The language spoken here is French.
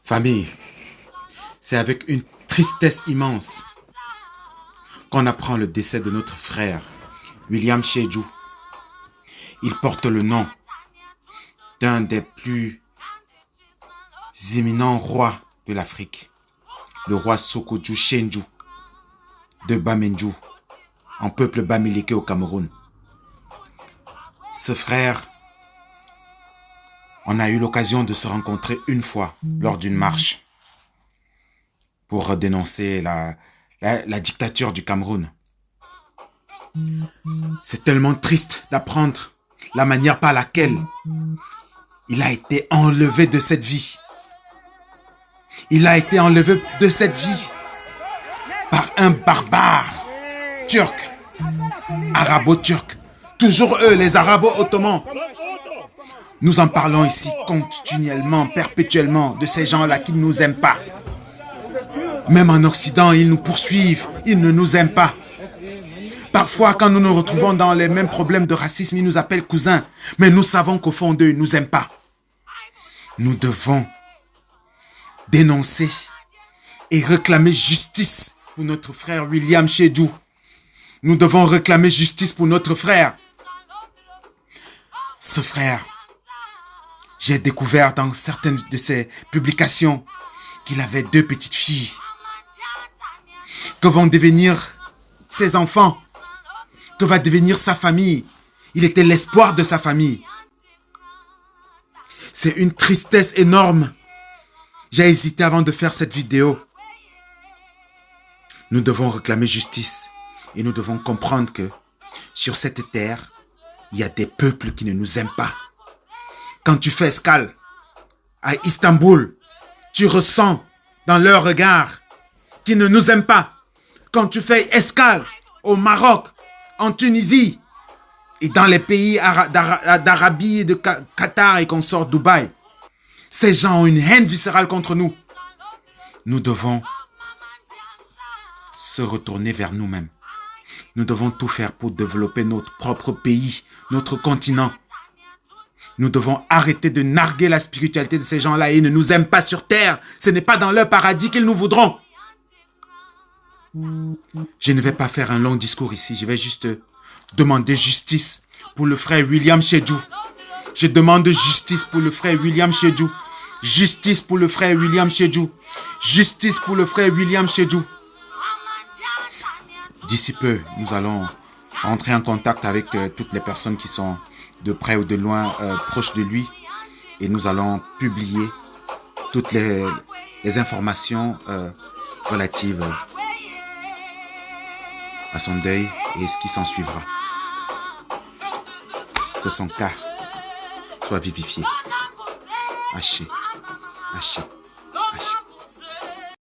Famille, c'est avec une tristesse immense qu'on apprend le décès de notre frère, William Chedjou. Il porte le nom d'un des plus éminents rois de l'Afrique, le roi Sokodjou Chendjou de Bamenjou, en peuple bamileke au Cameroun. Ce frère, on a eu l'occasion de se rencontrer une fois lors d'une marche pour dénoncer la dictature du Cameroun. C'est tellement triste d'apprendre la manière par laquelle il a été enlevé de cette vie. Il a été enlevé de cette vie par un barbare turc, arabo-turc. Toujours eux, les arabo-ottomans. Nous en parlons ici continuellement, perpétuellement, de ces gens-là qui ne nous aiment pas. Même en Occident, ils nous poursuivent, ils ne nous aiment pas. Parfois, quand nous nous retrouvons dans les mêmes problèmes de racisme, ils nous appellent cousins. Mais nous savons qu'au fond d'eux, ils ne nous aiment pas. Nous devons dénoncer et réclamer justice pour notre frère William Chedjou. Nous devons réclamer justice pour notre frère. Ce frère, j'ai découvert dans certaines de ses publications qu'il avait 2 petites filles que vont devenir ses enfants, que va devenir sa famille. Il était l'espoir de sa famille. C'est une tristesse énorme. J'ai hésité avant de faire cette vidéo. Nous devons réclamer justice et nous devons comprendre que sur cette terre, il y a des peuples qui ne nous aiment pas. Quand tu fais escale à Istanbul, tu ressens dans leur regard qu'ils ne nous aiment pas. Quand tu fais escale au Maroc, en Tunisie et dans les pays d'Arabie, de Qatar et qu'on sort Dubaï, ces gens ont une haine viscérale contre nous. Nous devons se retourner vers nous-mêmes. Nous devons tout faire pour développer notre propre pays, notre continent. Nous devons arrêter de narguer la spiritualité de ces gens-là. Ils ne nous aiment pas sur terre. Ce n'est pas dans leur paradis qu'ils nous voudront. Je ne vais pas faire un long discours ici. Je vais juste demander justice pour le frère William Chedjou. Je demande justice pour le frère William Chedjou. Justice pour le frère William Chedjou. Justice pour le frère William Chedjou. D'ici peu, nous allons entrer en contact avec toutes les personnes qui sont de près ou de loin proches de lui. Et nous allons publier toutes les informations relatives à son deuil et ce qui s'en suivra. Que son cas soit vivifié. Haché. Haché.